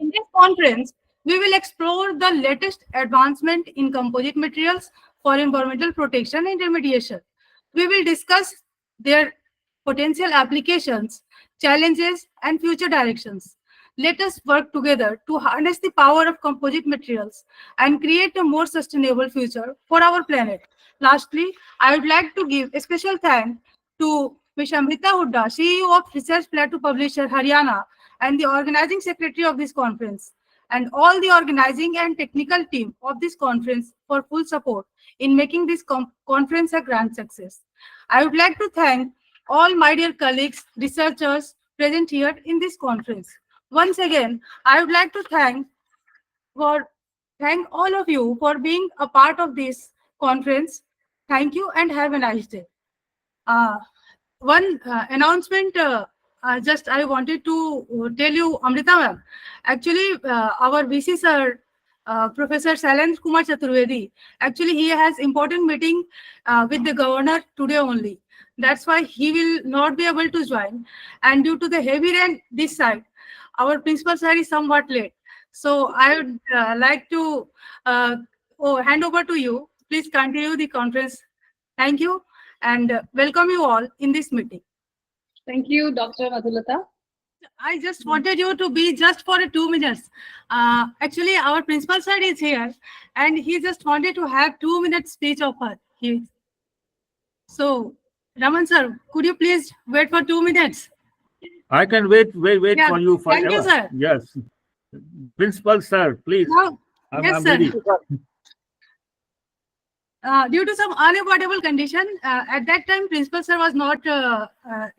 In this conference, we will explore the latest advancement in composite materials for environmental protection and remediation. We will discuss their potential applications, challenges, and future directions. Let us work together to harness the power of composite materials and create a more sustainable future for our planet. Lastly, I would like to give a special thanks to Ms. Amrita Hooda, CEO of Research Plateau Publisher, Haryana, and the organizing secretary of this conference, and all the organizing and technical team of this conference for full support in making this conference a grand success. I would like to thank all my dear colleagues, researchers present here in this conference. Once again, I would like to thank all of you for being a part of this conference. Thank you and have a nice day. One announcement, just I wanted to tell you, Amrita ma'am. Actually, our VC sir, Professor Shailendra Kumar Chaturvedi, actually he has important meeting with the governor today only. That's why he will not be able to join. And due to the heavy rain this side, our principal sir is somewhat late. So I would like to hand over to you. Please continue the conference. Thank you and welcome you all in this meeting. Thank you, Dr. Madhulata. I just wanted you to be just for 2 minutes. Actually, our principal sir is here and he just wanted to have 2 minutes speech of her. So, Raman sir, could you please wait for 2 minutes? I can wait Yeah, for you forever. thank you, sir. Yes. Principal sir, please. Now, yes, I'm sir. ready. Due to some unavoidable condition, at that time, principal sir was not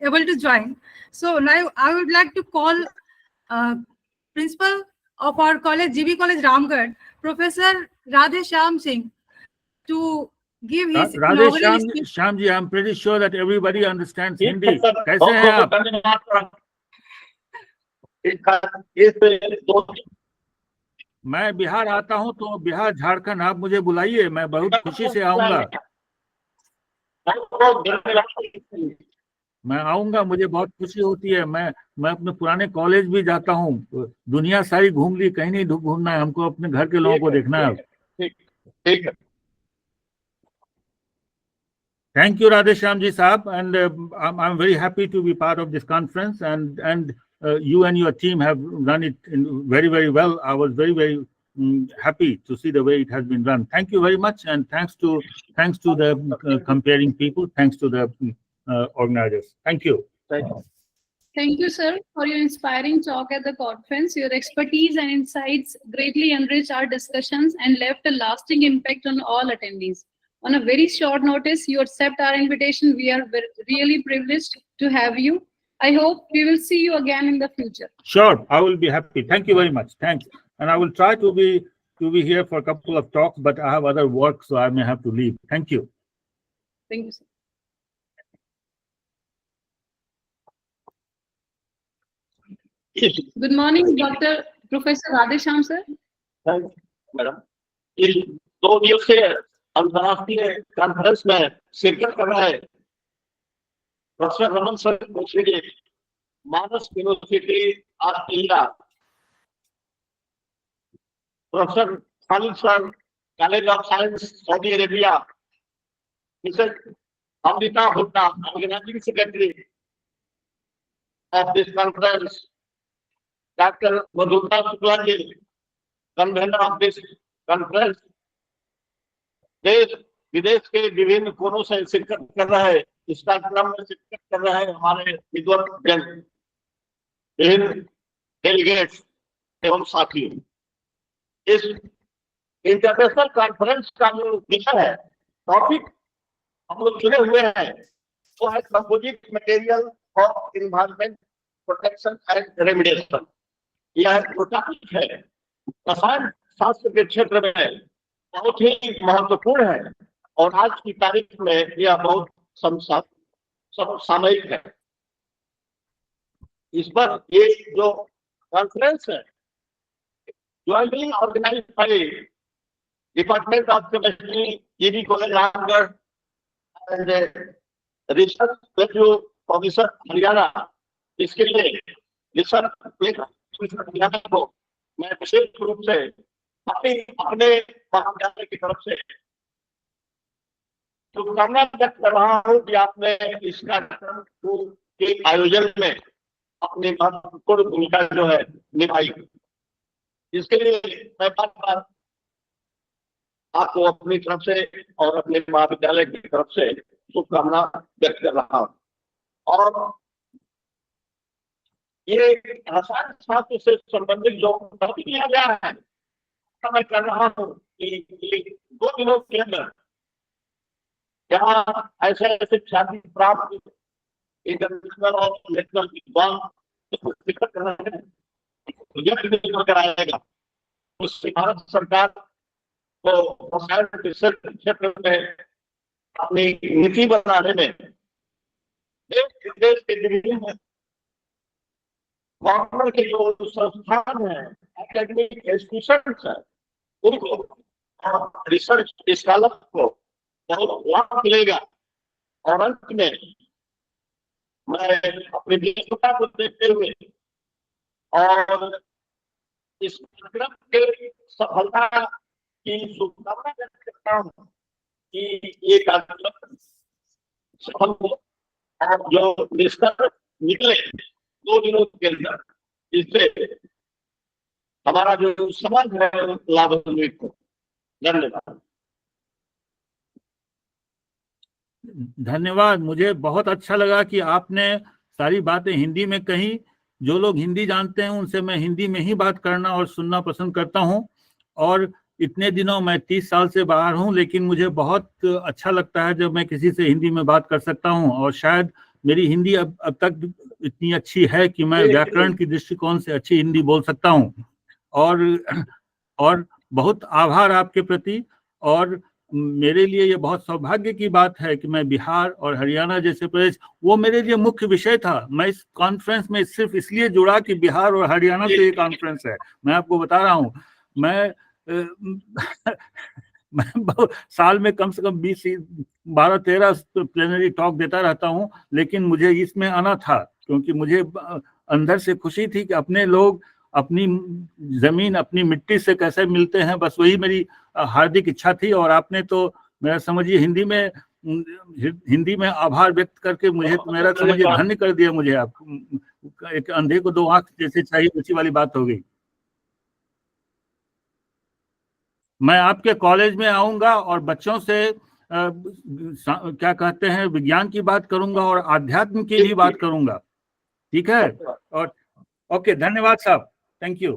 able to join. So now I would like to call principal of our college, GB College Ramgarh, Professor Radhe Shyam Singh, to give his Radhe inaugural speech. Shyam ji, I'm pretty sure that everybody understands Hindi. कैसे हैं आप? मैं बिहार आता हूं तो बिहार झारखंड आप मुझे बुलाइए, मैं बहुत खुशी से आऊंगा। मैं आऊंगा, मुझे बहुत खुशी होती है। मैं अपने पुराने कॉलेज भी जाता हूं, दुनिया सारी घूम ली, कहीं नहीं घूमना है, हमको अपने घर के लोगों को देखना है। ठीक है। Thank you, Radhe Shyam ji Saab, and I'm very happy to be part of this conference, and you and your team have run it very, very well. I was very, very happy to see the way it has been run. Thank you very much, and thanks to the comparing people, thanks to the organizers. Thank you. Thank you, sir, for your inspiring talk at the conference. Your expertise and insights greatly enriched our discussions and left a lasting impact on all attendees. On a very short notice, you accept our invitation. We are really privileged to have you. I hope we will see you again in the future. Sure, I will be happy. Thank you very much. Thanks. And I will try to be here for a couple of talks, but I have other work, so I may have to leave. Thank you. Thank you, sir. Good morning, Dr. Professor Radhe Shyam, sir. Thank you, madam. इस 2 दिवसीय अंतर्राष्ट्रीय conference में शिरकत कर रहे professor Raman sir Kochari, Monash university Australia, professor Khalid sir college of science Saudi Arabia, Mrs Amrita Hooda, organising secretary of this conference, doctor Madhusudan Shukla ji, convener of this conference, देश विदेश के विभिन्न कोनों से शिरकत कर रहे, इस कार्यक्रम में शिरकत कर रहे हमारे विद्वान जन, विभिन्न डेलीगेट्स एवं साथी। इस इंटरनेशनल कॉन्फ्रेंस का जो विषय है, टॉपिक हम लोग चुने हुए हैं, वो है composite material for environment protection and remediation. यह जो टॉपिक है रसायन शास्त्र के क्षेत्र में बहुत ही महत्वपूर्ण है और आज की तारीख में यह बहुत समसामयिक है। इस पर ये जो कॉन्फ्रेंस है, jointly organized by Department of Chemistry, GB College Ramgarh, and Research Plateau Publisher Haryana, इसके लिए रिसर्च प्लेटो हरियाणा को मैं विशेष रूप से अपने महाविद्यालय की तरफ से शुभकामना व्यक्त कर रहा हूँ कि आपने इस कार्यक्रम के आयोजन में अपनी महत्वपूर्ण भूमिका जो है निभाई। इसके लिए मैं बार बार आपको अपनी तरफ से और अपने महाविद्यालय की तरफ से शुभकामना व्यक्त कर रहा हूँ। और ये रसायन शास्त्र से संबंधित जो टॉपिक लिया गया है, मैं कर रहा हूँ कि 2 दिनों के अंदर जहाँ ऐसे ऐसे ख्याति प्राप्त इंटरनेशनल और नेशनल विद्वान शिखर कर रहे हैं, यह कराएगा उससे भारत सरकार को रसायन रिसर्च क्षेत्र में अपनी नीति बनाने में देश विदेश के विभिन्न गवर्नमेंट के जो संस्थान है, एकेडमिक इंस्टीट्यूशन है, उनको रिसर्च स्कॉलर को बहुत लाभ मिलेगा। और अंत में मैं अपनी विशेषता को देखते हुए और इस कार्यक्रम के सफलता की शुभकामना व्यक्त करता हूँ कि ये कार्यक्रम सफल हो और जो निष्कर्ष निकले 2 दिनों के अंदर, इससे हमारा जो समाज है लाभान्वित हो। धन्यवाद। धन्यवाद। मुझे बहुत अच्छा लगा कि आपने सारी बातें हिंदी में कही। जो लोग हिंदी जानते हैं उनसे मैं हिंदी में ही बात करना और सुनना पसंद करता हूं। और इतने दिनों मैं 30 साल से बाहर हूं, लेकिन मुझे बहुत अच्छा लगता है जब मैं किसी से हिंदी में बात कर सकता हूं। और शायद मेरी हिंदी अब तक इतनी अच्छी है कि मैं व्याकरण की दृष्टिकोण से अच्छी हिंदी बोल सकता हूं। और बहुत आभार आपके प्रति। और मेरे लिए ये बहुत सौभाग्य की बात है कि मैं बिहार और हरियाणा जैसे प्रदेश, वो मेरे लिए मुख्य विषय था। मैं इस कॉन्फ्रेंस में सिर्फ इसलिए जुड़ा कि बिहार और हरियाणा से ये कॉन्फ्रेंस है। मैं आपको बता रहा हूँ, मैं साल में कम से कम 12-13 प्लेनरी टॉक देता रहता हूँ, लेकिन मुझे इसमें आना था क्योंकि मुझे अंदर से खुशी थी कि अपने लोग अपनी जमीन, अपनी मिट्टी से कैसे मिलते हैं। बस वही मेरी हार्दिक इच्छा थी। और आपने तो मेरा समझिए हिंदी में आभार व्यक्त करके मुझे मेरा समझिए धन्य कर दिया। मुझे आप एक अंधे को 2 आंख जैसे चाहिए, उसी वाली बात हो गई। मैं आपके कॉलेज में आऊंगा और बच्चों से क्या कहते हैं, विज्ञान की बात करूंगा और आध्यात्म की भी बात करूंगा। ठीक है? और ओके, धन्यवाद साहब। Thank you.